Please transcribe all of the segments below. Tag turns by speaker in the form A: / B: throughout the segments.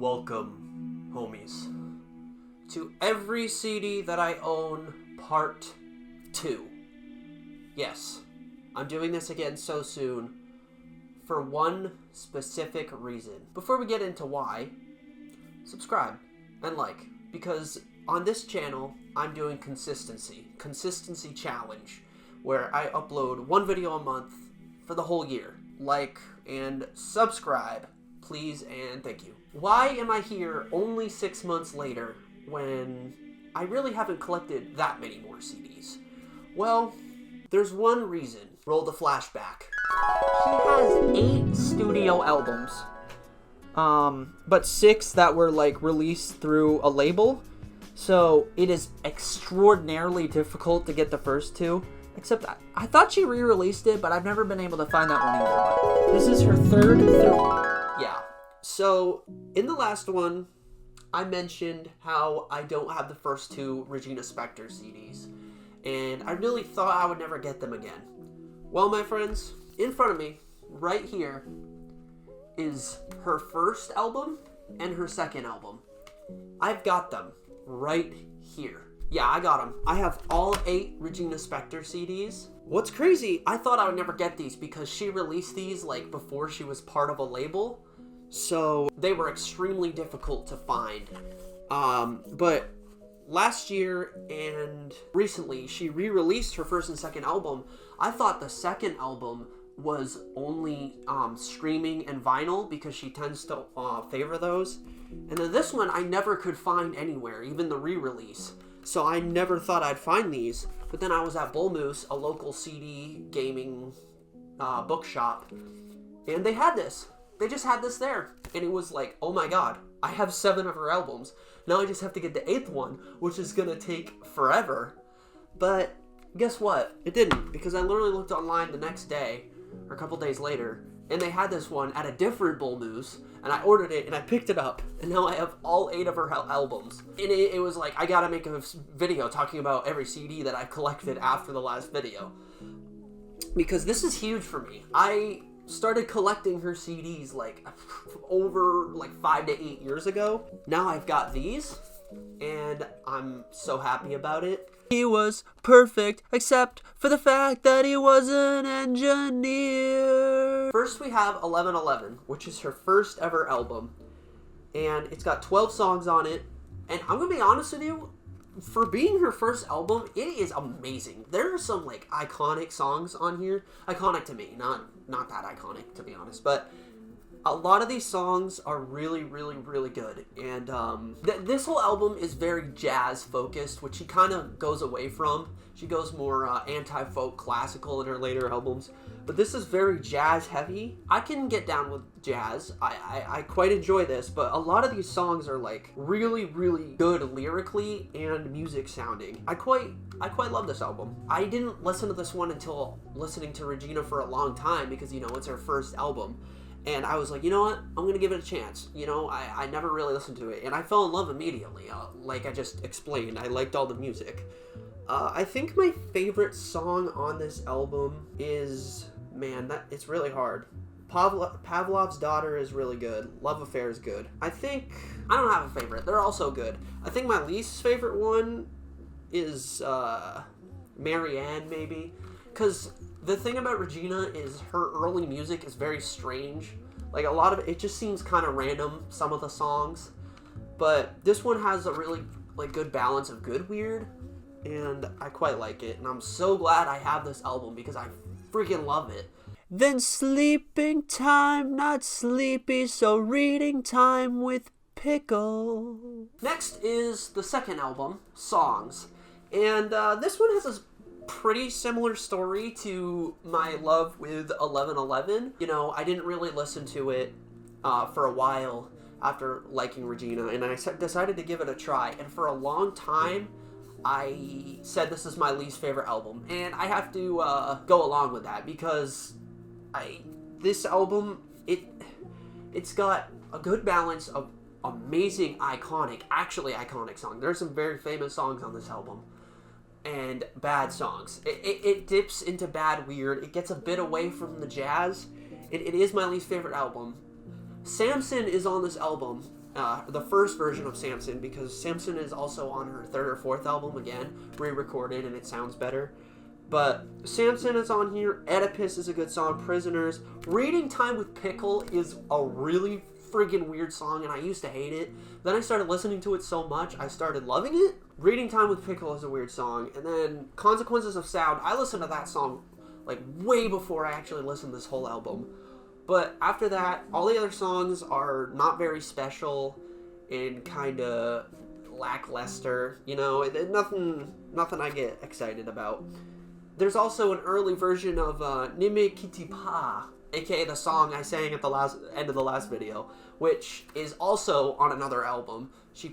A: Welcome, homies, to every CD that I own, part 2. Yes, I'm doing this again so soon for one specific reason. Before we get into why, subscribe and like, because on this channel, I'm doing consistency challenge, where I upload one video a month for the whole year. Like and subscribe, please and thank you. Why am I here only 6 months later when I really haven't collected that many more CDs? Well, there's one reason. Roll the flashback.
B: She has 8 studio albums. But 6 that were like released through a label. So it is extraordinarily difficult to get the first 2. Except I thought she re-released it, but I've never been able to find that one either. But this is her third.
A: Yeah. So in the last one, I mentioned how I don't have the first 2 Regina Spektor CDs. And I really thought I would never get them again. Well, my friends, in front of me, right here, is her first album and her second album. I've got them right here. Yeah, I got them. I have all 8 Regina Spektor CDs. What's crazy, I thought I would never get these because she released these like before she was part of a label. So they were extremely difficult to find. But last year and recently, she re-released her first and second album. I thought the second album was only streaming and vinyl because she tends to favor those. And then this one I never could find anywhere, even the re-release. So I never thought I'd find these. But then I was at Bull Moose, a local CD gaming bookshop, and they had this. They just had this there. And it was like, oh my god, I have 7 of her albums. Now I just have to get the 8th one, which is going to take forever. But guess what? It didn't, because I literally looked online the next day, or a couple days later, and they had this one at a different Bull Moose, and I ordered it, and I picked it up, and now I have all 8 of her albums. And it was like, I gotta make a video talking about every CD that I collected after the last video. Because this is huge for me. I started collecting her CDs like over like 5 to 8 years ago. Now I've got these, and I'm so happy about it. He was perfect, except for the fact that he was an engineer. First we have 1111, which is her first ever album, and it's got 12 songs on it. And I'm gonna be honest with you, for being her first album, it is amazing. There are some like iconic songs on here. Iconic to me, not that iconic to be honest, but a lot of these songs are really, really, really good. And this whole album is very jazz focused, which she kind of goes away from. She goes more anti-folk classical in her later albums. But this is very jazz heavy. I can get down with jazz. I quite enjoy this, but a lot of these songs are like really, really good lyrically and music sounding. I quite love this album. I didn't listen to this one until listening to Regina for a long time because, you know, it's her first album. And I was like, you know what? I'm going to give it a chance. You know, I never really listened to it. And I fell in love immediately. Like I just explained, I liked all the music. I think my favorite song on this album is, it's really hard. Pavlov's Daughter is really good. Love Affair is good. I don't have a favorite. They're all so good. I think my least favorite one is Marianne, maybe. Because the thing about Regina is her early music is very strange. Like, a lot of it just seems kind of random, some of the songs. But this one has a really, like, good balance of good weird. And I quite like it. And I'm so glad I have this album because I freaking love it. Then sleeping time, not sleepy, so reading time with Pickle. Next is the second album, Songs. And this one has a pretty similar story to my love with 1111. You know, I didn't really listen to it for a while after liking Regina, and I decided to give it a try. And for a long time, I said this is my least favorite album, and I have to go along with that because this album, it's got a good balance of amazing, actually iconic songs. There's some very famous songs on this album. And bad songs. It dips into bad weird. It gets a bit away from the jazz. It is my least favorite album. Samson is on this album, the first version of Samson, because Samson is also on her third or fourth album again, re-recorded, and it sounds better. But Samson is on here. Oedipus is a good song. Prisoners. Reading Time with Pickle is a really friggin' weird song, and I used to hate it. Then I started listening to it so much, I started loving it. Reading Time with Pickle is a weird song. And then Consequences of Sound, I listened to that song like way before I actually listened to this whole album. But after that, all the other songs are not very special and kind of lackluster. You know, nothing I get excited about. There's also an early version of Nime Kiti Pa, aka the song I sang at the end of the last video, which is also on another album. She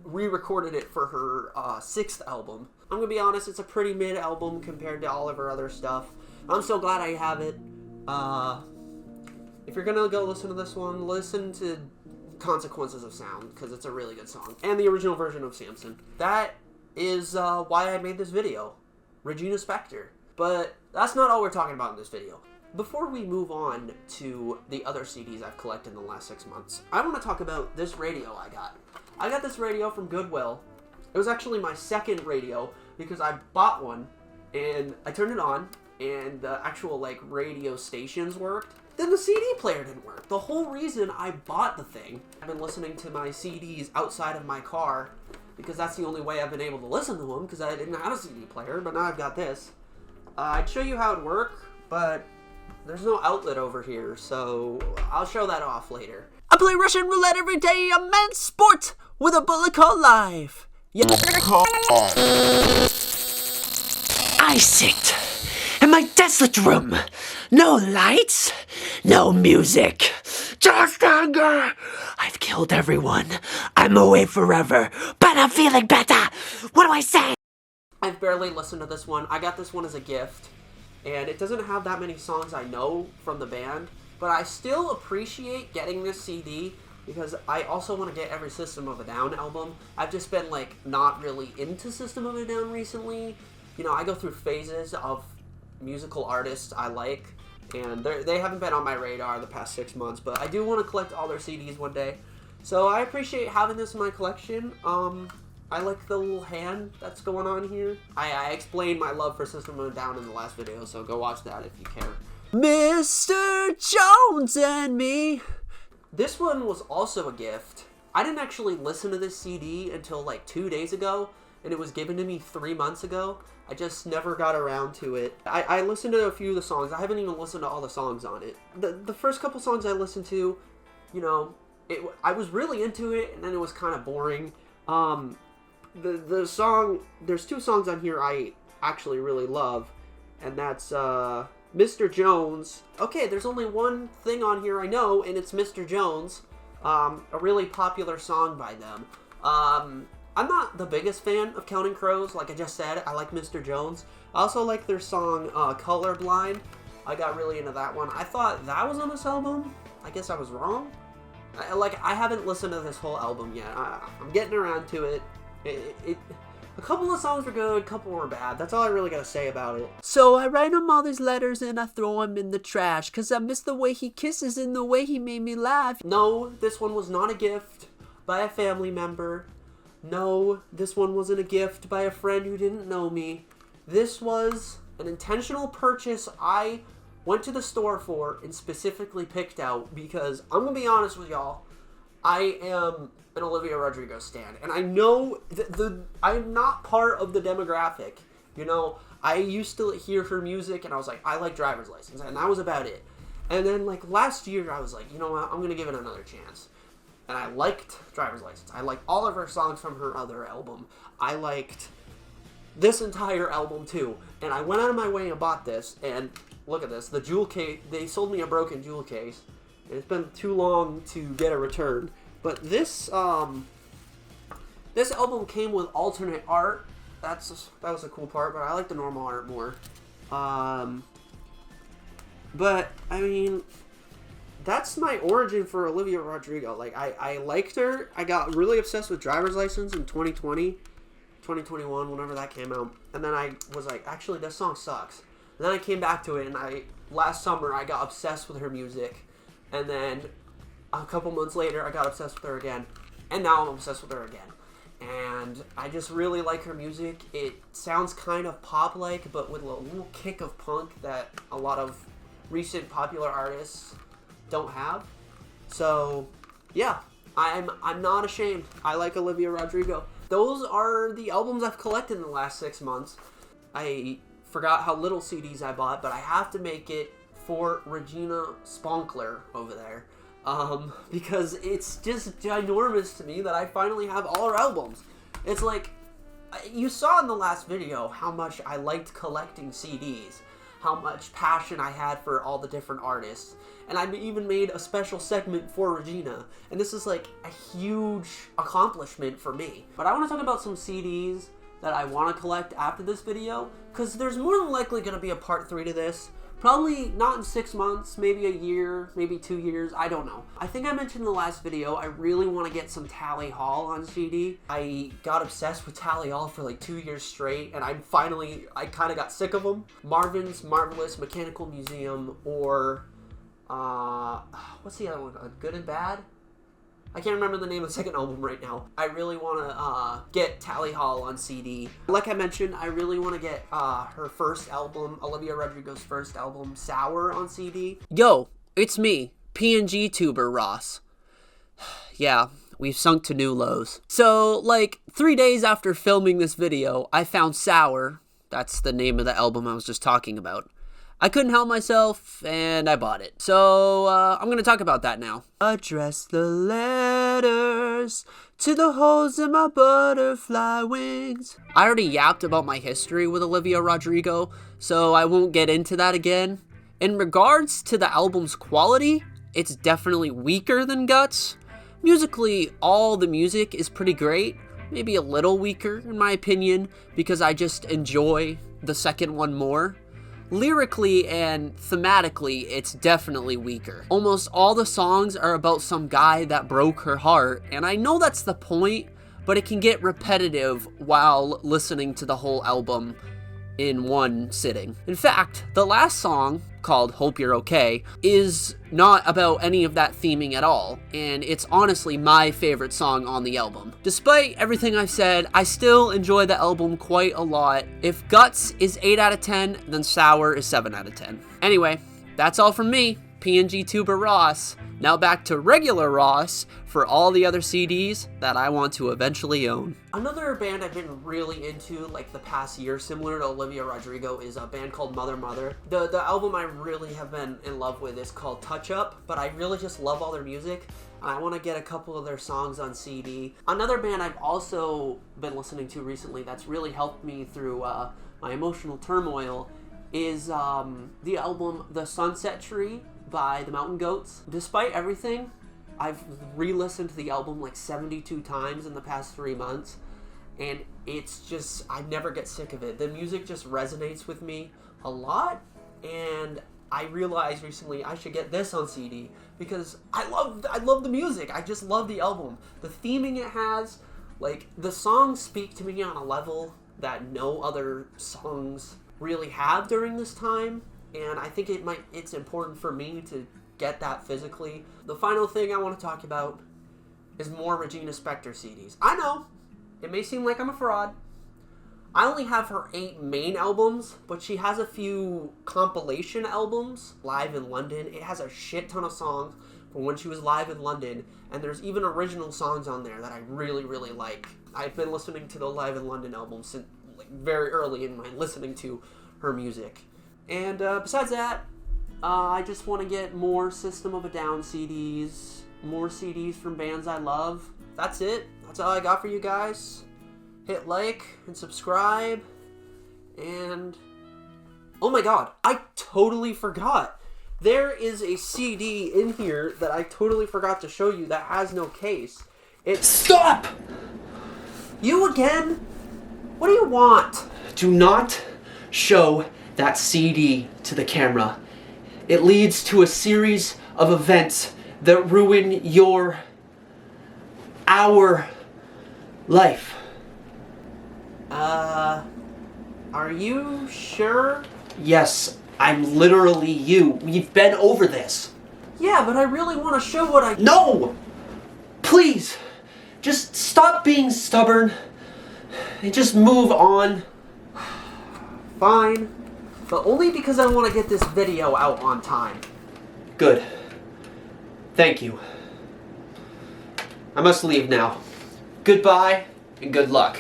A: re-recorded it for her sixth album. I'm gonna be honest, it's a pretty mid album compared to all of her other stuff. I'm so glad I have it. If you're gonna go listen to this one, listen to Consequences of Sound, because it's a really good song. And the original version of Samson. That is why I made this video. Regina Spektor. But that's not all we're talking about in this video. Before we move on to the other CDs I've collected in the last 6 months, I want to talk about this radio I got. I got this radio from Goodwill. It was actually my second radio because I bought one and I turned it on and the actual radio stations worked. Then the CD player didn't work. The whole reason I bought the thing, I've been listening to my CDs outside of my car because that's the only way I've been able to listen to them because I didn't have a CD player, but now I've got this. I'd show you how it works, but there's no outlet over here, so I'll show that off later.
B: I play Russian roulette every day, a man's sport with a bullet called life. Yeah.
C: I sit in my desolate room. No lights, no music, just anger. I've killed everyone. I'm away forever, but I'm feeling better. What do I say?
A: I've barely listened to this one. I got this one as a gift, and it doesn't have that many songs I know from the band, but I still appreciate getting this CD because I also want to get every System of a Down album. I've just been not really into System of a Down recently. You know, I go through phases of musical artists I like, and they haven't been on my radar the past 6 months, but I do want to collect all their CDs one day. So I appreciate having this in my collection. I like the little hand that's going on here. I explained my love for System of a Down in the last video, so go watch that if you care.
B: Mr. Jones and me.
A: This one was also a gift. I didn't actually listen to this CD until 2 days ago, and it was given to me 3 months ago. I just never got around to it. I listened to a few of the songs. I haven't even listened to all the songs on it. The first couple songs I listened to, you know, I was really into it, and then it was kind of boring. The song, there's 2 songs on here I actually really love, and that's Mr. Jones. Okay, there's only one thing on here I know, and it's Mr. Jones, a really popular song by them. I'm not the biggest fan of Counting Crows, like I just said. I like Mr. Jones. I also like their song Colorblind. I got really into that one. I thought that was on this album. I guess I was wrong. I haven't listened to this whole album yet. I'm getting around to it. A couple of songs were good, a couple were bad. That's all I really gotta say about it.
B: So I write him all these letters and I throw him in the trash, 'cause I miss the way he kisses and the way he made me laugh.
A: No, this one was not a gift by a family member. No, this one wasn't a gift by a friend who didn't know me. This was an intentional purchase I went to the store for and specifically picked out because I'm gonna be honest with y'all, I am an Olivia Rodrigo stan, and I know I'm not part of the demographic. You know, I used to hear her music and I was like, I like Driver's License, and that was about it. And then last year I was like, you know what, I'm gonna give it another chance. And I liked Driver's License. I liked all of her songs from her other album. I liked this entire album too. And I went out of my way and bought this, and look at this, the jewel case. They sold me a broken jewel case. And it's been too long to get a return. But this this album came with alternate art. That was a cool part, but I like the normal art more. But I mean, that's my origin for Olivia Rodrigo. I liked her. I got really obsessed with Driver's License in 2020, 2021, whenever that came out. And then I was like, actually, this song sucks. And then I came back to it, and last summer I got obsessed with her music. And then a couple months later, I got obsessed with her again. And now I'm obsessed with her again. And I just really like her music. It sounds kind of pop-like, but with a little kick of punk that a lot of recent popular artists don't have. So, yeah, I'm not ashamed. I like Olivia Rodrigo. Those are the albums I've collected in the last 6 months. I forgot how little CDs I bought, but I have to make it for Regina Spunkler over there. Because it's just ginormous to me that I finally have all her albums. It's like, you saw in the last video how much I liked collecting CDs, how much passion I had for all the different artists, and I even made a special segment for Regina, and this is like a huge accomplishment for me. But I want to talk about some CDs that I want to collect after this video, because there's more than likely going to be a part 3 to this. Probably not in 6 months, maybe a year, maybe 2 years, I don't know. I think I mentioned in the last video, I really want to get some Tally Hall on CD. I got obsessed with Tally Hall for like 2 years straight, and I kind of got sick of them. Marvin's Marvelous Mechanical Museum, or, what's the other one? Good and Bad? I can't remember the name of the second album right now. I really want to get Tally Hall on CD. Like I mentioned, I really want to get her first album, Olivia Rodrigo's first album, Sour, on CD. Yo, it's me, PNG tuber Ross. Yeah, we've sunk to new lows. So, like, 3 days after filming this video, I found Sour. That's the name of the album I was just talking about. I couldn't help myself, and I bought it. So, I'm going to talk about that now. Address the letters to the holes in my butterfly wings. I already yapped about my history with Olivia Rodrigo, so I won't get into that again. In regards to the album's quality, it's definitely weaker than Guts. Musically, all the music is pretty great. Maybe a little weaker, in my opinion, because I just enjoy the second one more. Lyrically and thematically, it's definitely weaker. Almost all the songs are about some guy that broke her heart, and I know that's the point, but it can get repetitive while listening to the whole album in one sitting. In fact, the last song, called Hope You're Okay, is not about any of that theming at all, and it's honestly my favorite song on the album. Despite everything I've said, I still enjoy the album quite a lot. If Guts is 8 out of 10, then Sour is 7 out of 10. Anyway, that's all from me, PNG tuber Ross. Now back to regular Ross for all the other CDs that I want to eventually own. Another band I've been really into like the past year, similar to Olivia Rodrigo, is a band called Mother Mother. The album I really have been in love with is called Touch Up, but I really just love all their music. I want to get a couple of their songs on CD. Another band I've also been listening to recently that's really helped me through my emotional turmoil is the album The Sunset Tree by the Mountain Goats. Despite everything, I've re-listened to the album like 72 times in the past 3 months, and it's just, I never get sick of it. The music just resonates with me a lot, and I realized recently I should get this on CD because I love the music. I just love the album. The theming it has, like, the songs speak to me on a level that no other songs really have during this time. And I think it's important for me to get that physically. The final thing I want to talk about is more Regina Spektor CDs. I know, it may seem like I'm a fraud. I only have her 8 main albums, but she has a few compilation albums, Live in London. It has a shit ton of songs from when she was live in London, and there's even original songs on there that I really, really like. I've been listening to the Live in London album since like very early in my listening to her music. And besides that, I just want to get more System of a Down CDs, more CDs from bands I love. That's it. That's all I got for you guys. Hit like and subscribe. And oh my god, I totally forgot. There is a CD in here that I totally forgot to show you that has no case.
C: Stop!
A: You again? What do you want?
C: Do not show that CD to the camera. It leads to a series of events that ruin our life.
A: Are you sure?
C: Yes, I'm literally you. We've been over this.
A: Yeah, but I really want to show what I...
C: No! Please! Just stop being stubborn and just move on.
A: Fine. But only because I want to get this video out on time.
C: Good. Thank you. I must leave now. Goodbye and good luck.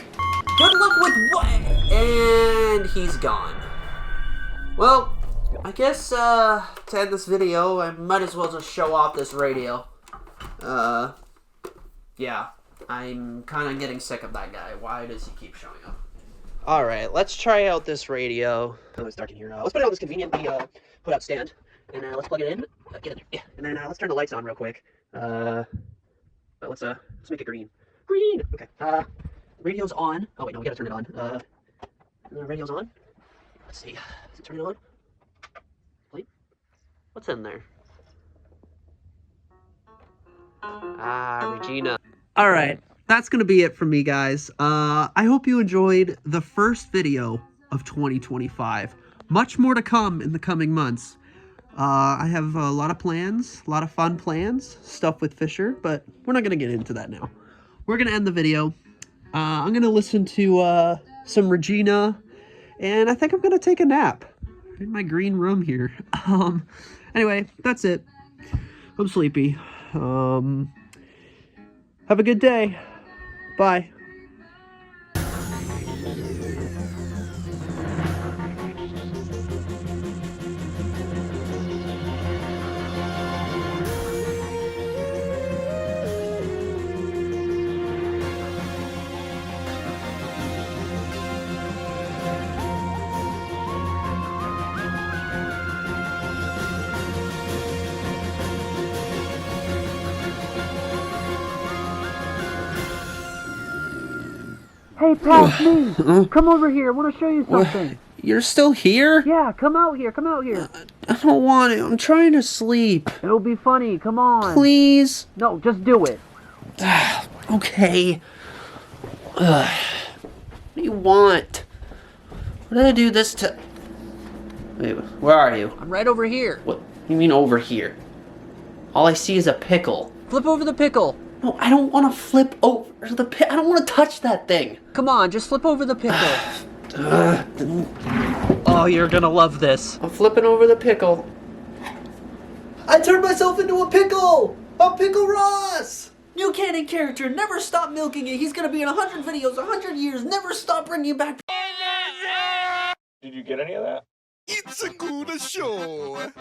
A: Good luck with what? And he's gone. Well, I guess to end this video, I might as well just show off this radio. Yeah. I'm kind of getting sick of that guy. Why does he keep showing up? Alright, let's try out this radio. Oh, it's dark in here. Let's put it on this conveniently put-out stand. And let's plug it in. Get in there. Yeah. And then let's turn the lights on real quick. Let's make it green. Green! Okay. Radio's on. Oh, wait, no, we gotta turn it on. Radio's on. Let's see. Is it turning on? Wait. What's in there? Regina. Alright, that's gonna be it from me, guys. I hope you enjoyed the first video of 2025. Much more to come in the coming months. I have a lot of plans, a lot of fun plans, stuff with Fisher, but we're not gonna get into that now. We're gonna end the video. I'm gonna listen to some Regina, and I think I'm gonna take a nap in my green room here. Anyway, that's it. I'm sleepy. Have a good day. Bye.
B: Hey, past me! Come over here, I want to show you something.
C: You're still here?
B: Yeah, come out here, come out here.
C: I don't want it. I'm trying to sleep.
B: It'll be funny, come on.
C: Please?
B: No, just do it.
C: Okay. What do you want? What did I do this to... Wait, where are you?
B: I'm right over here.
C: What you mean over here? All I see is a pickle.
B: Flip over the pickle.
C: No, I don't want to flip over the I don't want to touch that thing.
B: Come on, just flip over the pickle. Oh, you're gonna love this.
C: I'm flipping over the pickle. I turned myself into a pickle! A Pickle Ross! New canon character, never stop milking it. He's gonna be in 100 videos, 100 years, never stop bringing it back.
D: Did you get any of that?
E: It's a good show.